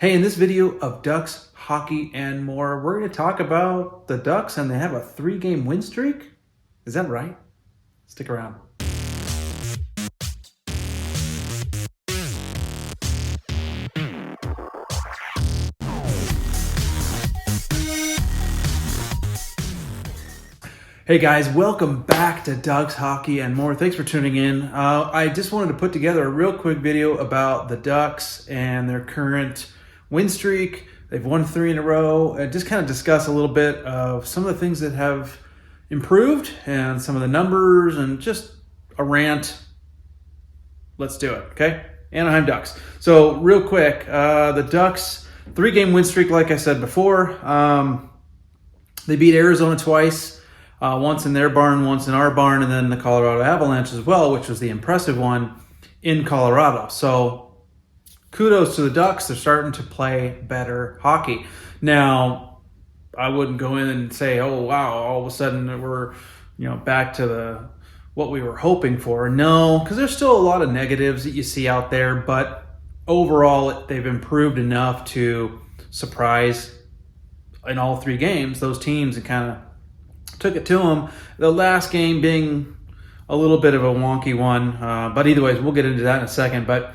Hey, in this video of Ducks, hockey, and more, we're going to talk about the Ducks, and they have a 3-game win streak. Is that right? Stick around. Hey guys, welcome back to Ducks, hockey, and more. Thanks for tuning in. I just wanted to put together a real quick video about the Ducks and their current win streak. They've won 3 in a row, and just kind of discuss a little bit of some of the things that have improved and some of the numbers and just a rant. Let's do it, okay? Anaheim Ducks. So real quick, the Ducks 3-game win streak, like I said before. They beat Arizona twice. Once in their barn, once in our barn, and then the Colorado Avalanche as well, which was the impressive one in Colorado. So kudos to the Ducks. They're starting to play better hockey. Now, I wouldn't go in and say, oh, wow, all of a sudden we're back to what we were hoping for. No, because there's still a lot of negatives that you see out there, but overall they've improved enough to surprise in all 3 games those teams and kind of took it to them. The last game being a little bit of a wonky one, but either ways, we'll get into that in a second. But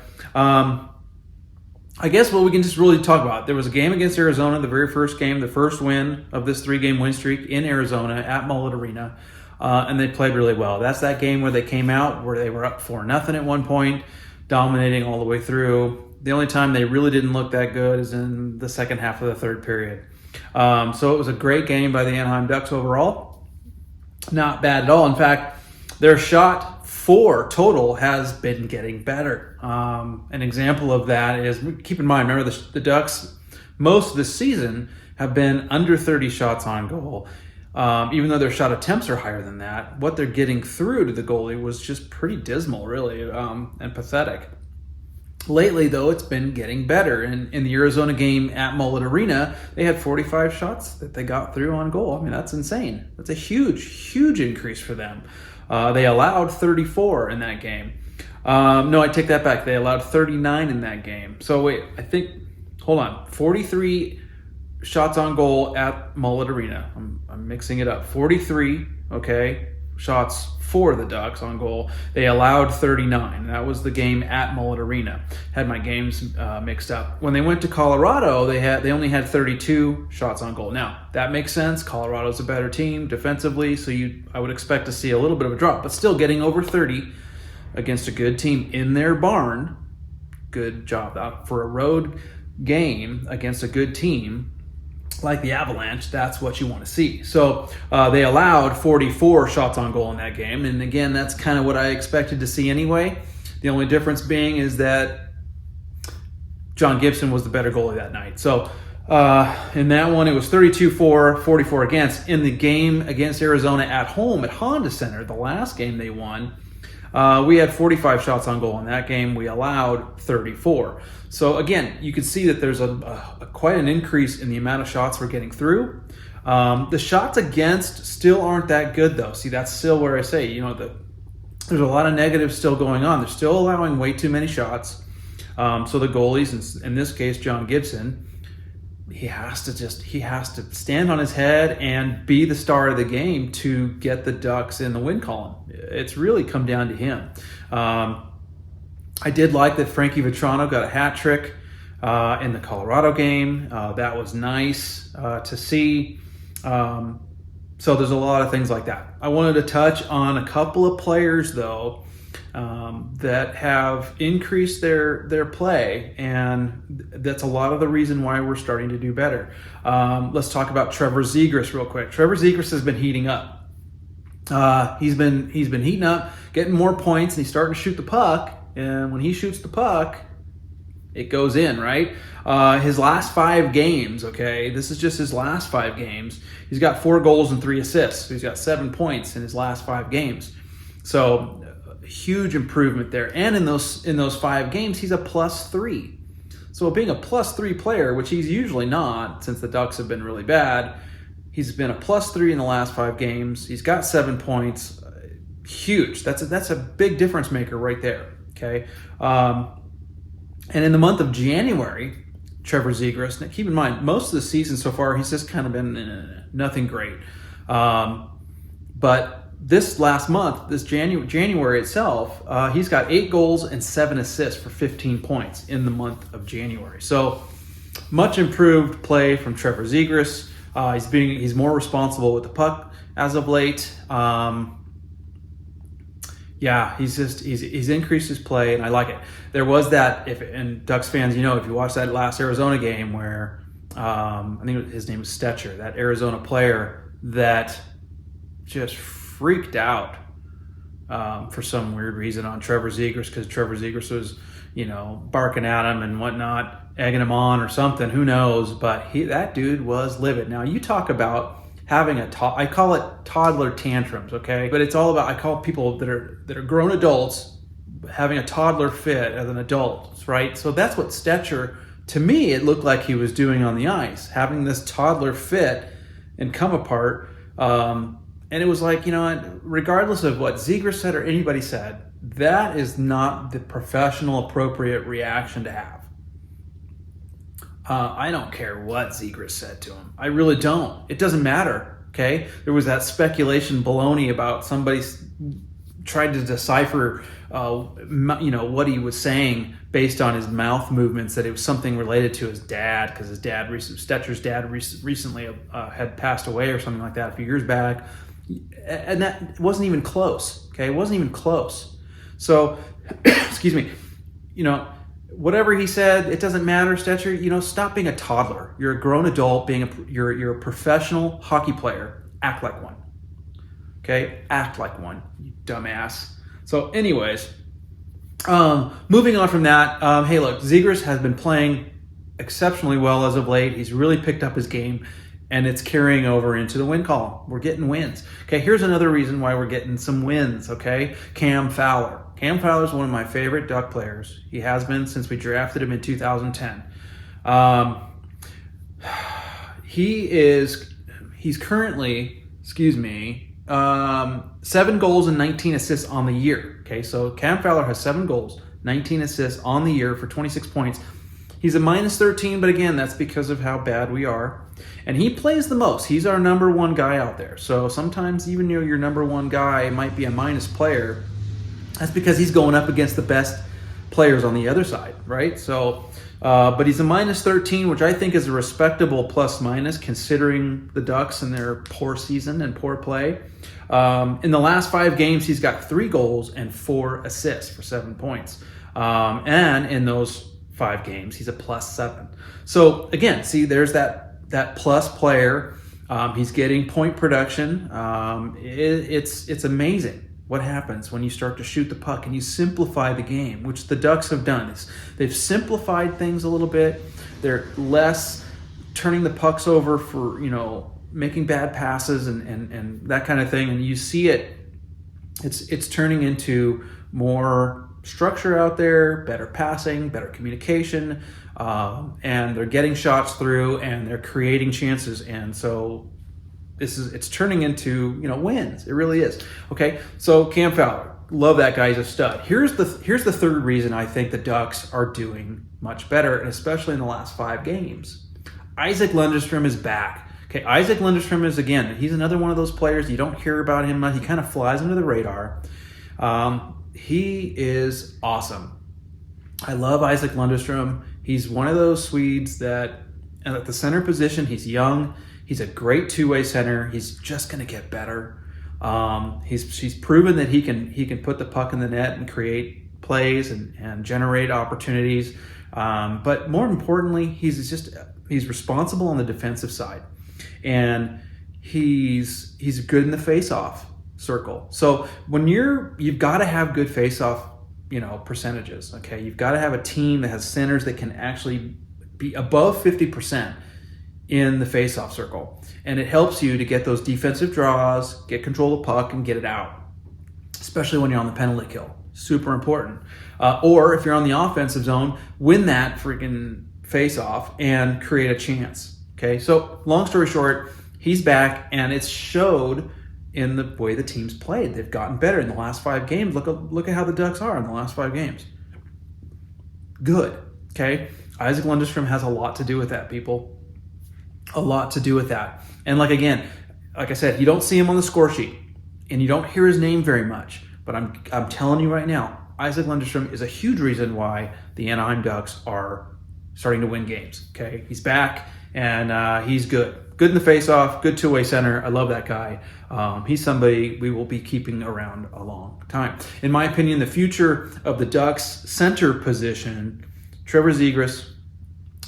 I guess what we can just really talk about, there was a game against Arizona, the very first game, the first win of this 3-game win streak in Arizona at Mullet Arena, and they played really well. That's that game where they came out, where they were up 4-0 at one point, dominating all the way through. The only time they really didn't look that good is in the second half of the third period. So it was a great game by the Anaheim Ducks overall. Not bad at all. In fact, their shot for total has been getting better. An example of that is, keep in mind, remember the Ducks, most of the season have been under 30 shots on goal. Even though their shot attempts are higher than that, what they're getting through to the goalie was just pretty dismal, really, and pathetic. Lately, though, it's been getting better. In the Arizona game at Mullet Arena, they had 45 shots that they got through on goal. I mean, that's insane. That's a huge, huge increase for them. They allowed 34 in that game. No, I take that back. They allowed 39 in that game. So wait, hold on. 43 shots on goal at Mullet Arena. I'm mixing it up. 43, okay, shots for the Ducks on goal. They allowed 39. That was the game at Mullet Arena. Had my games mixed up. When they went to Colorado, they only had 32 shots on goal. Now, that makes sense. Colorado's a better team defensively, so I would expect to see a little bit of a drop, but still getting over 30 against a good team in their barn. Good job. For a road game against a good team like the Avalanche, that's what you want to see. So they allowed 44 shots on goal in that game. And again, that's kind of what I expected to see anyway. The only difference being is that John Gibson was the better goalie that night. So in that one, it was 32-4, 44 against. In the game against Arizona at home at Honda Center, the last game they won, we had 45 shots on goal in that game. We allowed 34. So again, you can see that there's quite an increase in the amount of shots we're getting through. The shots against still aren't that good, though. See, that's still where I say, there's a lot of negatives still going on. They're still allowing way too many shots. So the goalies, in this case, John Gibson, he has to stand on his head and be the star of the game to get the Ducks in the win column. It's really come down to him. I did like that Frankie Vetrano got a hat trick in the Colorado game. That was nice to see. So there's a lot of things like that. I wanted to touch on a couple of players, though, that have increased their play, and that's a lot of the reason why we're starting to do better. Let's talk about Trevor Zegras real quick. Trevor Zegras has been heating up. He's been heating up, getting more points, and he's starting to shoot the puck. And when he shoots the puck, it goes in, right? His last 5 games, okay, this is just his last 5 games. He's got 4 goals and 3 assists. So he's got 7 points in his last 5 games. So huge improvement there. And in those 5 games, he's a +3. So being a +3 player, which he's usually not, since the Ducks have been really bad, he's been a +3 in the last 5 games. He's got 7 points. Huge. That's a big difference maker right there. Okay. And in the month of January, Trevor Zegras. Now, keep in mind, most of the season so far, he's just kind of been nothing great. But this last month, this January itself, he's got 8 goals and 7 assists for 15 points in the month of January. So much improved play from Trevor Zegras. He's more responsible with the puck as of late. He's increased his play, and I like it. There was that, and Ducks fans, if you watch that last Arizona game where I think his name was Stetcher, that Arizona player that just freaked out for some weird reason on Trevor Zegras, because Trevor Zegras was, barking at him and whatnot, egging him on or something. Who knows? But that dude was livid. Now you talk about having I call it toddler tantrums, okay? But it's all about, I call people that are grown adults having a toddler fit as an adult, right? So that's what Stetcher, to me, it looked like he was doing on the ice, having this toddler fit and come apart. And it was like, regardless of what Zegras said or anybody said, that is not the professional appropriate reaction to have. I don't care what Zegras said to him. I really don't. It doesn't matter, okay? There was that speculation baloney about somebody tried to decipher, what he was saying based on his mouth movements, that it was something related to his dad, because Stetcher's dad recently had passed away or something like that a few years back. And that wasn't even close, okay? It wasn't even close. So, excuse me, whatever he said, it doesn't matter, Stetcher. Stop being a toddler. You're a grown adult. You're a professional hockey player. Act like one. Okay, act like one, you dumbass. So, anyways, moving on from that. Hey, look, Zegras has been playing exceptionally well as of late. He's really picked up his game, and it's carrying over into the win column. We're getting wins. Okay, here's another reason why we're getting some wins. Okay, Cam Fowler. Cam Fowler is one of my favorite Duck players. He has been since we drafted him in 2010. He's currently, 7 goals and 19 assists on the year. Okay, so Cam Fowler has 7 goals, 19 assists on the year for 26 points. He's a -13, but again, that's because of how bad we are. And he plays the most. He's our number one guy out there. So sometimes even though your number one guy might be a minus player, that's because he's going up against the best players on the other side, right? So, but he's a -13, which I think is a respectable plus-minus considering the Ducks and their poor season and poor play. In the last 5 games, he's got 3 goals and 4 assists for 7 points. And in those 5 games, he's a +7. So again, see, there's that plus player. He's getting point production. It's amazing what happens when you start to shoot the puck and you simplify the game, which the Ducks have done. They've simplified things a little bit. They're less turning the pucks over for, making bad passes and that kind of thing. And you see it's turning into more structure out there, better passing, better communication, and they're getting shots through and they're creating chances. And so it's turning into, wins. It really is. Okay. So Cam Fowler, love that guy. He's a stud. Here's the third reason I think the Ducks are doing much better, and especially in the last 5 games. Isaac Lundestrom is back. Okay. Isaac Lundestrom is, again, he's another one of those players. You don't hear about him much. He kind of flies under the radar. He is awesome. I love Isaac Lundestrom. He's one of those Swedes that, at the center position, he's young. He's a great two-way center. He's just going to get better. He's proven that he can put the puck in the net and create plays and generate opportunities. But more importantly, he's responsible on the defensive side, and he's good in the face-off circle. So when you've got to have good face-off, percentages. Okay, you've got to have a team that has centers that can actually be above 50% in the face-off circle, and it helps you to get those defensive draws, get control of the puck, and get it out, especially when you're on the penalty kill. Super important. Or if you're on the offensive zone, win that freaking face-off and create a chance. Okay, so long story short, he's back, and it's showed in the way the team's played. They've gotten better in the last 5 games. Look at how the Ducks are in the last 5 games. Good. Okay. Isaac Lundestrom has a lot to do with that, people. A lot to do with that. And like I said, you don't see him on the score sheet, and you don't hear his name very much. But I'm telling you right now, Isaac Lundestrom is a huge reason why the Anaheim Ducks are starting to win games. Okay, he's back, and he's good. Good in the face-off, good two-way center. I love that guy. He's somebody we will be keeping around a long time. In my opinion, the future of the Ducks center position, Trevor Zegras,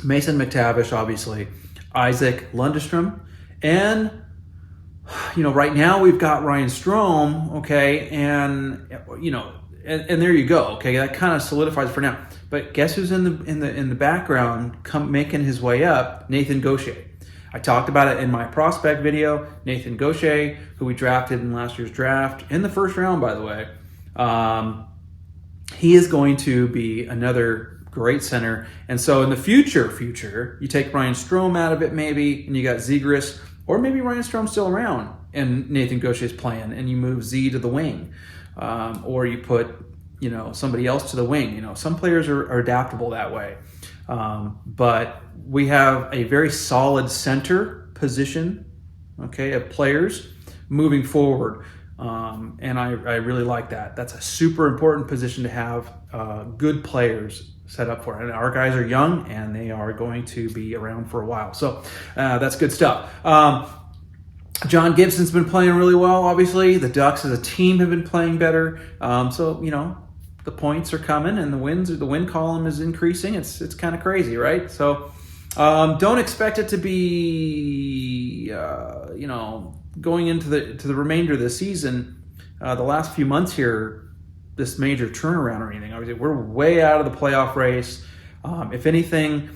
Mason McTavish, obviously, Isaac Lundestrom, and right now we've got Ryan Strome, okay, and and there you go, okay, that kind of solidifies for now. But guess who's in the background, making his way up? Nathan Gaucher. I talked about it in my prospect video. Nathan Gaucher, who we drafted in last year's draft, in the first round, by the way. He is going to be another great center. And so in the future, you take Ryan Strome out of it maybe, and you got Zegras, or maybe Ryan Strome's still around and Nathan Gaucher's playing, and you move Z to the wing. Or you put, somebody else to the wing. Some players are adaptable that way. But we have a very solid center position, okay, of players moving forward. And I really like that. That's a super important position to have good players set up for. And our guys are young, and they are going to be around for a while. So that's good stuff. John Gibson's been playing really well, obviously. The Ducks as a team have been playing better. So, the points are coming, and the win column is increasing. It's kind of crazy, right? So don't expect it to be, going into the remainder of the season, the last few months here, this major turnaround or anything. Obviously, we're way out of the playoff race. If anything,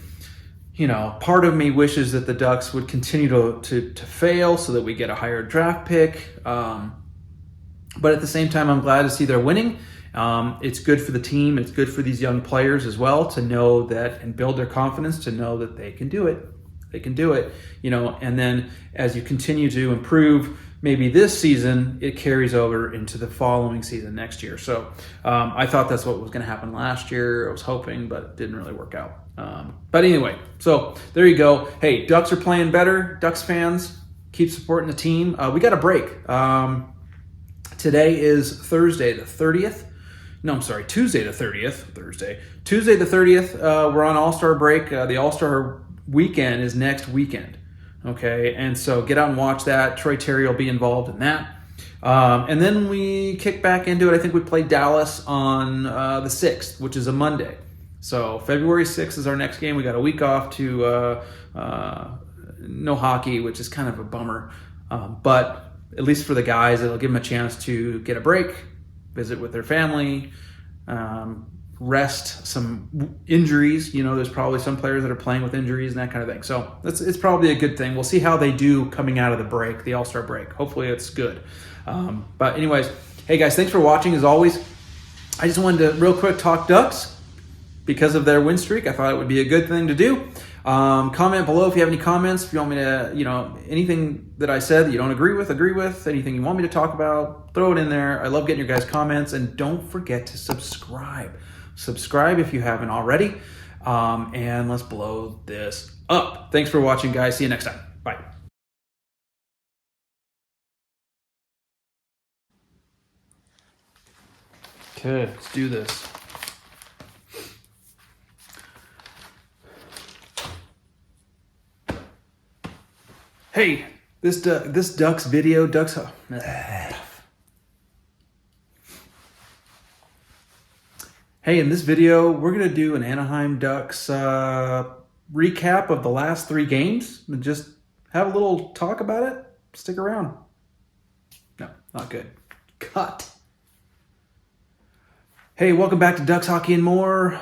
part of me wishes that the Ducks would continue to fail so that we get a higher draft pick. But at the same time, I'm glad to see they're winning. It's good for the team. It's good for these young players as well to know that and build their confidence to know that they can do it. They can do it, and then as you continue to improve, maybe this season, it carries over into the following season next year. So I thought that's what was going to happen last year. I was hoping, but it didn't really work out. But anyway, so there you go. Hey, Ducks are playing better. Ducks fans, keep supporting the team. We got a break. Today is Thursday the 30th. No, I'm sorry, Tuesday the 30th. Tuesday the 30th, we're on All-Star break. The All-Star weekend is next weekend. Okay, and so get out and watch that. Troy Terry will be involved in that. And then we kick back into it. I think we play Dallas on the 6th, which is a Monday. So February 6th is our next game. We got a week off to no hockey, which is kind of a bummer. But at least for the guys, it'll give them a chance to get a break, visit with their family, rest some injuries. There's probably some players that are playing with injuries and that kind of thing. So it's probably a good thing. We'll see how they do coming out of the break, the All-Star break. Hopefully it's good. But anyways, hey guys, thanks for watching as always. I just wanted to real quick talk Ducks because of their win streak. I thought it would be a good thing to do. Comment below if you have any comments. If you want me to, anything that I said that you don't agree with, anything you want me to talk about, throw it in there. I love getting your guys' comments, and don't forget to subscribe. Subscribe if you haven't already, and let's blow this up. Thanks for watching, guys. See you next time. Bye. Okay, let's do this. Hey, this Ducks video, Hey, in this video, we're going to do an Anaheim Ducks recap of the last 3 games and just have a little talk about it. Stick around. No, not good. Cut. Hey, welcome back to Ducks Hockey and More.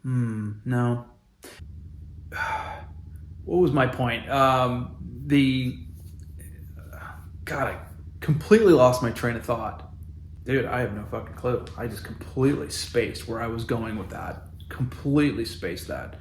No. What was my point? God, I completely lost my train of thought. Dude, I have no fucking clue. I just completely spaced where I was going with that. Completely spaced that.